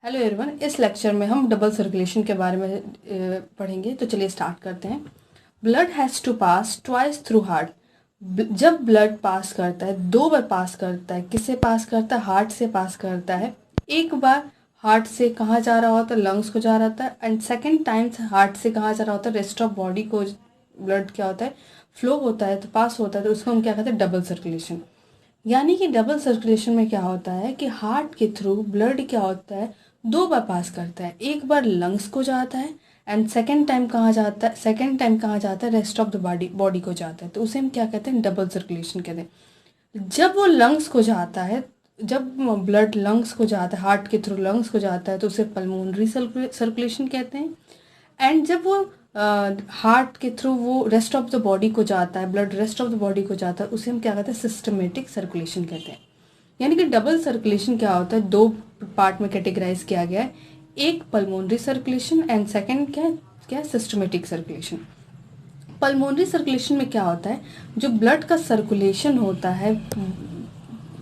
Hello everyone. इस lecture में हम डबल सर्कुलेशन के बारे में पढ़ेंगे। तो चलिए स्टार्ट करते हैं। Blood has to pass twice through heart. जब ब्लड पास करता है, दो बार पास करता है। किससे पास करता है? हार्ट से पास करता है। एक बार हार्ट से कहाँ जा रहा होता है? लंग्स को जा रहा था। एंड सेकेंड टाइम हार्ट से कहाँ जा रहा होता है? रेस्ट ऑफ बॉडी को ब्लड क्या होता है, फ्लो होता है, तो पास होता है। तो उसको हम क्या कहते हैं? Double circulation. यानी कि डबल सर्कुलेशन में क्या होता है कि हार्ट के थ्रू ब्लड क्या होता है, दो बार पास करता है। एक बार लंग्स को जाता है एंड सेकेंड टाइम कहाँ जाता है? सेकेंड टाइम कहाँ जाता है? रेस्ट ऑफ द बॉडी को जाता है। तो उसे हम क्या कहते हैं? डबल सर्कुलेशन कहते हैं। जब वो लंग्स को जाता है, जब ब्लड लंग्स को जाता है, हार्ट के थ्रू लंग्स को जाता है, तो उसे पल्मोनरी सर्कुलेशन कहते हैं। एंड जब वो हार्ट के थ्रू वो रेस्ट ऑफ द बॉडी को जाता है, blood rest of the body को जाता है, उसे हम क्या कहते हैं? सिस्टमेटिक सर्कुलेशन कहते हैं। यानी कि डबल सर्कुलेशन क्या होता है, दो पार्ट में कैटेगराइज किया गया है। एक पल्मोनरी सर्कुलेशन एंड सेकंड क्या सिस्टमेटिक सर्कुलेशन। पल्मोनरी सर्कुलेशन में क्या होता है, जो ब्लड का सर्कुलेशन होता है,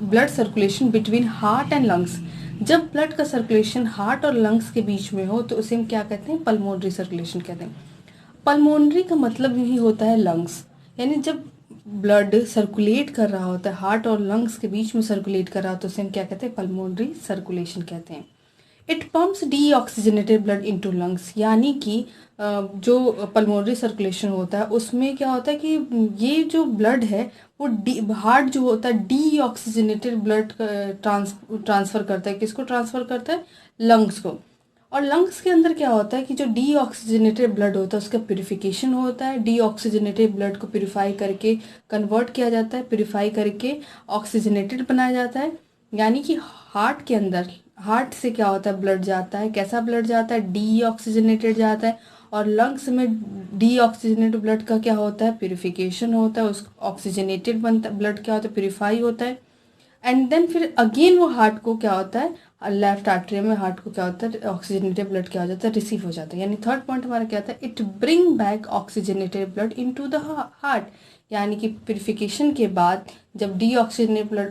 blood circulation between heart and lungs. जब ब्लड का सर्कुलेशन हार्ट और लंग्स के बीच में हो तो उसे हम क्या कहते हैं? पल्मोनरी सर्कुलेशन कहते हैं। पल्मोनरी का मतलब ही होता है लंग्स। यानी जब ब्लड सर्कुलेट कर रहा होता है, हार्ट और लंग्स के बीच में सर्कुलेट कर रहा होता है, तो उसे हम क्या कहते हैं? पल्मोनरी सर्कुलेशन कहते हैं। It pumps deoxygenated blood into lungs. यानी कि जो पल्मोनरी सर्कुलेशन होता है उसमें क्या होता है कि ये जो ब्लड है वो हार्ट जो होता है डीऑक्सीजनेटेड ब्लड ट्रांसफ़र करता है। किसको ट्रांसफ़र करता है? लंग्स को। और लंग्स के अंदर क्या होता है कि जो डीऑक्सीजनेटेड ब्लड होता है उसका प्यूरिफिकेशन होता है। डीऑक्सीजनेटेड ब्लड को प्यूरिफाई करके कन्वर्ट किया जाता है, प्यूरिफाई करके ऑक्सीजनेटेड बनाया जाता है। यानी कि हार्ट के अंदर, हार्ट से क्या होता है? ब्लड जाता है। कैसा ब्लड जाता है? डीऑक्सीजनेटेड जाता है। और लंग्स में डीऑक्सीजनेटेड ब्लड का क्या होता है? प्यूरिफिकेशन होता है। उस ऑक्सीजनेटेड बनता ब्लड क्या होता है? प्यूरिफाई होता है। एंड देन फिर अगेन वो हार्ट को क्या होता है, लेफ्ट आर्टरी में हार्ट को क्या होता है? ऑक्सीजनेटेड ब्लड क्या हो जाता है? रिसीव हो जाता है। यानी थर्ड पॉइंट हमारा क्या होता है? It bring back oxygenated blood into the heart. यानी कि प्यूरिफिकेशन के बाद जब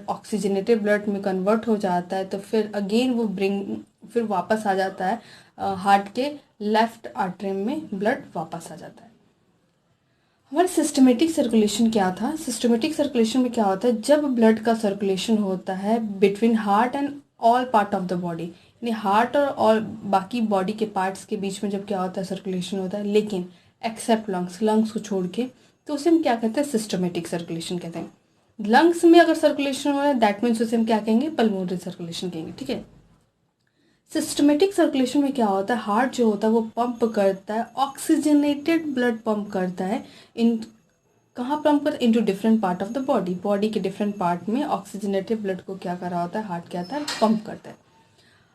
ऑक्सीजनेटेड ब्लड में कन्वर्ट हो जाता है तो फिर अगेन वो फिर वापस आ जाता है, हार्ट के लेफ्ट आर्टरी में ब्लड वापस आ जाता है। हमारा सिस्टमेटिक सर्कुलेशन क्या था? सिस्टमेटिक सर्कुलेशन में क्या होता है, जब ब्लड का सर्कुलेशन होता है between heart and all part of the body. यानी हार्ट और बाकी बॉडी के पार्ट्स के बीच में जब क्या होता है? सर्कुलेशन होता है, लेकिन एक्सेप्ट लंग्स, लंग्स को छोड़ के, तो उसे हम क्या कहते हैं? सिस्टमेटिक सर्कुलेशन कहते हैं। लंग्स में अगर सर्कुलेशन हो रहा है दैट मीन्स उसे हम क्या कहेंगे? पल्मोनरी सर्कुलेशन कहेंगे। ठीक है। सिस्टमेटिक सर्कुलेशन में क्या होता है, हार्ट जो होता है वो पंप करता है, ऑक्सीजनेटेड ब्लड पंप करता है। इन कहाँ पंप करता है? Into different part of the body. Body के डिफरेंट पार्ट में ऑक्सीजनेटेड ब्लड को क्या कर रहा होता है? हार्ट क्या होता है? पंप करता है।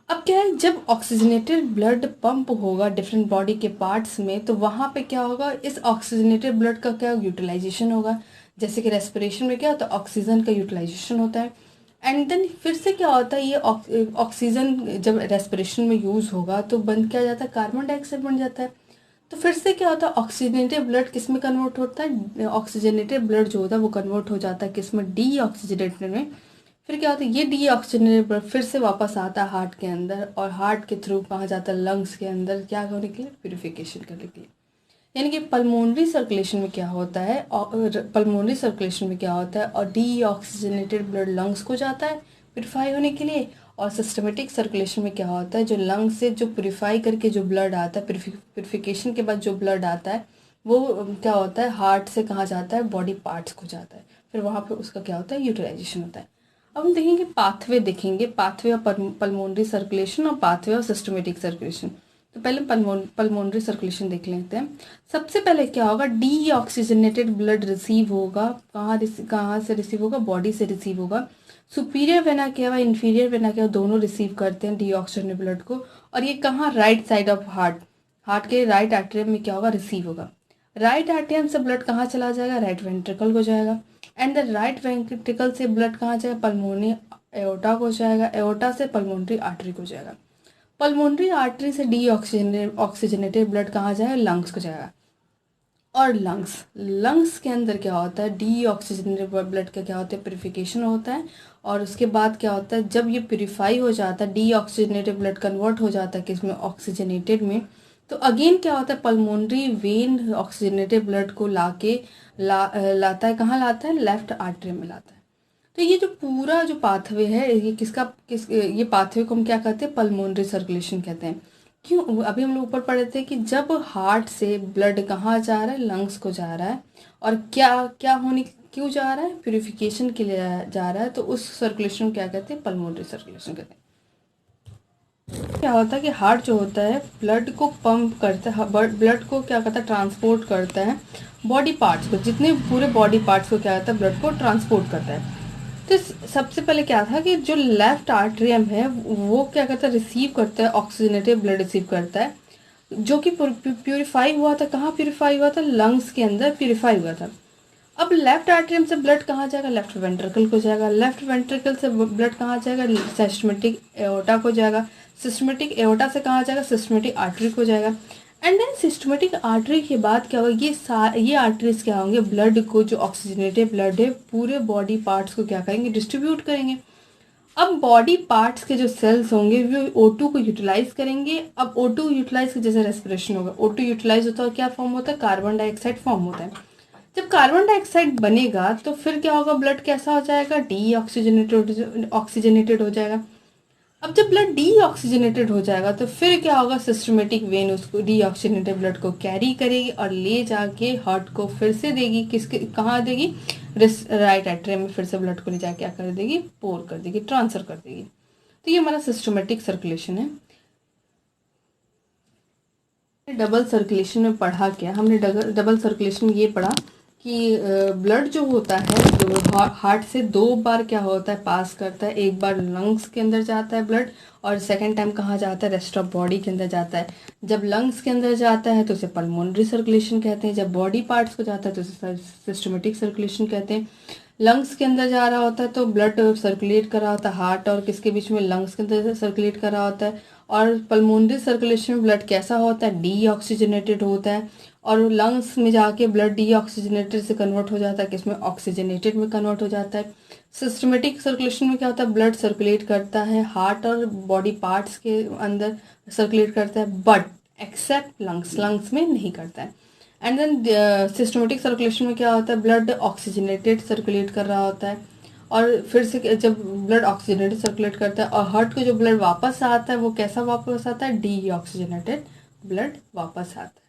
अब क्या है, जब ऑक्सीजनेटेड ब्लड पंप होगा डिफरेंट बॉडी के पार्ट्स में, तो वहाँ पे क्या होगा? इस ऑक्सीजनेटेड ब्लड का क्या यूटिलाइजेशन होगा। जैसे कि रेस्पिरेशन में क्या होता है? ऑक्सीजन का यूटिलाइजेशन होता है। एंड देन फिर से क्या होता है, ये ऑक्सीजन जब रेस्पिरेशन में यूज़ होगा तो बन क्या जाता है? कार्बन डाइऑक्साइड बन जाता है। तो फिर से क्या होता है? ऑक्सीजनेटेड ब्लड किस में कन्वर्ट होता है? ऑक्सीजनेटेड ब्लड जो होता है वो कन्वर्ट हो जाता है किस में? डीऑक्सीजनेटेड में। फिर क्या होता है? ये डीऑक्सीजनेटेड ब्लड फिर से वापस आता है हार्ट के अंदर, और हार्ट के थ्रू कहाँ जाता है? लंग्स के अंदर। क्या करने के लिए? प्यूरिफिकेशन करने के लिए। यानी कि पल्मोनरी सर्कुलेशन में क्या होता है, और पल्मोनरी सर्कुलेशन में क्या होता है, और डीऑक्सीजनेटेड ब्लड लंग्स को जाता है प्यूरिफाई होने के लिए। और सिस्टमेटिक सर्कुलेशन में क्या होता है, जो लंग्स से जो प्यूरिफाई करके जो ब्लड आता है, प्यूरिफिकेशन के बाद जो ब्लड आता है वो क्या होता है? हार्ट से कहाँ जाता है? बॉडी पार्ट्स को जाता है। फिर वहाँ पे उसका क्या होता है? यूटिलाइजेशन होता है। अब हम देखेंगे पाथवे, देखेंगे पाथवे ऑफ पल्मोनरी सर्कुलेशन और पाथवे ऑफ सिस्टमेटिक सर्कुलेशन। तो पहले पल्मोनरी सर्कुलेशन देख लेते हैं। सबसे पहले क्या होगा? डीऑक्सीजनेटेड ब्लड रिसीव होगा। कहाँ से रिसीव होगा? बॉडी से रिसीव होगा। सुपीरियर वेना क्या हुआ, इंफीरियर वेना क्या हुआ, दोनों रिसीव करते हैं डीऑक्सीजनेटेड ब्लड को। और ये कहाँ? Right side of heart, heart के राइट एट्रियम में क्या होगा? रिसीव होगा। राइट एट्रियम से ब्लड कहाँ चला जाएगा? राइट वेंट्रिकल को जाएगा। एंड द राइट वेंट्रिकल से ब्लड कहाँ जाएगा? पल्मोनरी एओर्टा को जाएगा। एओर्टा से पल्मोनरी आर्टरी को जाएगा। पल्मोनरी आर्टरी से ऑक्सीजनेटेड ब्लड कहाँ जाएगा? लंग्स को जाएगा। और लंग्स, लंग्स के अंदर क्या होता है, डीऑक्सीजनेटेड ब्लड का क्या होता है, प्यूरिफिकेशन होता है। और उसके बाद क्या होता है, जब ये प्यूरिफाई हो जाता है, डीऑक्सीजनेटेड ब्लड कन्वर्ट हो जाता है किसमें, ऑक्सीजनेटेड में, तो अगेन क्या होता है, पल्मोनरी वेन ऑक्सीजनेटेड ब्लड को लाता है, कहाँ लाता है, लेफ्ट आर्टरी में लाता है। तो ये जो पूरा जो पाथवे है, ये ये पाथवे को हम क्या कहते हैं, पल्मोनरी सर्कुलेशन कहते हैं। क्यों, अभी हम लोग ऊपर पढ़े थे कि जब हार्ट से ब्लड कहाँ जा रहा है, लंग्स को जा रहा है, और क्या क्या होने, क्यों जा रहा है, प्यूरिफिकेशन के लिए जा रहा है, तो उस सर्कुलेशन को क्या कहते हैं, पल्मोनरी सर्कुलेशन कहते हैं। क्या होता है कि हार्ट जो होता है ब्लड को पंप करता है, ब्लड को क्या करता है, ट्रांसपोर्ट करता है बॉडी पार्ट्स को, जितने पूरे बॉडी पार्ट्स को क्या करता है, ब्लड को ट्रांसपोर्ट करता है। तो सबसे पहले क्या था कि जो लेफ्ट आर्टरियम है वो क्या करता है, रिसीव करता है, ऑक्सीजनेटेड ब्लड रिसीव करता है, जो कि प्यूरिफाई हुआ था, कहाँ प्यूरिफाई हुआ था, लंग्स के अंदर प्यूरिफाई हुआ था। अब लेफ्ट आर्टरियम से ब्लड कहाँ जाएगा, लेफ्ट वेंट्रिकल को जाएगा, लेफ्ट वेंट्रिकल से ब्लड कहाँ जाएगा, सिस्टमेटिक एओर्टा को जाएगा, सिस्टमेटिक एओर्टा से कहाँ जाएगा, सिस्टमेटिक आर्टरी को जाएगा। एंड देन सिस्टमेटिक आर्टरी के बाद क्या होगा, ये आर्टरीज क्या होंगे, ब्लड को, जो ऑक्सीजनेटेड ब्लड है, पूरे बॉडी पार्ट्स को क्या करेंगे, डिस्ट्रीब्यूट करेंगे। अब बॉडी पार्ट्स के जो सेल्स होंगे वो O2 को यूटिलाइज करेंगे। अब O2 यूटिलाइज जैसे रेस्पिरेशन होगा, O2 यूटिलाइज होता है, क्या फॉर्म होता है, कार्बन डाइऑक्साइड फॉर्म होता है। जब कार्बन डाइऑक्साइड बनेगा तो फिर क्या होगा, ब्लड कैसा हो जाएगा, ऑक्सीजनेटेड हो जाएगा। अब जब ब्लड डीऑक्सीजनेटेड हो जाएगा तो फिर क्या होगा, सिस्टमेटिक वेन उसको डीऑक्सीजनेटेड ब्लड को कैरी करेगी और ले जाके हार्ट को फिर से देगी, किसके कहाँ देगी, राइट एट्रियम में फिर से ब्लड को ले जाके क्या कर देगी, पोर कर देगी, ट्रांसफर कर देगी। तो ये हमारा सिस्टमेटिक सर्कुलेशन है। डबल सर्कुलेशन में पढ़ा क्या हमने, डबल सर्कुलेशन ये पढ़ा कि ब्लड जो होता है हार्ट से दो बार क्या होता है, पास करता है। एक बार लंग्स के अंदर जाता है ब्लड, और सेकंड टाइम कहाँ जाता है, रेस्ट ऑफ बॉडी के अंदर जाता है। जब लंग्स के अंदर जाता है तो उसे पल्मोनरी सर्कुलेशन कहते हैं, जब बॉडी पार्ट्स को जाता है तो उसे सिस्टमेटिक सर्कुलेशन कहते हैं। लंग्स के अंदर जा रहा होता है तो ब्लड सर्कुलेट कर रहा होता है, हार्ट और किसके बीच में, लंग्स के अंदर सर्कुलेट कर रहा होता है। और पल्मोनरी सर्कुलेशन में ब्लड कैसा होता है, डीऑक्सीजनेटेड होता है, और लंग्स में जाके ब्लड डीऑक्सीजनेटेड से कन्वर्ट हो जाता है, किसमें, ऑक्सीजनेटेड में कन्वर्ट हो जाता है। सिस्टमेटिक सर्कुलेशन में क्या होता है, ब्लड सर्कुलेट करता है हार्ट और बॉडी पार्ट्स के अंदर सर्कुलेट करता है, बट एक्सेप्ट लंग्स, लंग्स में नहीं करता है। एंड देन सिस्टमेटिक सर्कुलेशन में क्या होता है, ब्लड ऑक्सीजनेटेड सर्कुलेट कर रहा होता है, और फिर से जब ब्लड ऑक्सीजनेटेड सर्कुलेट करता है, और हार्ट को जो ब्लड वापस आता है वो कैसा वापस आता है, डीऑक्सीजनेटेड ब्लड वापस आता है।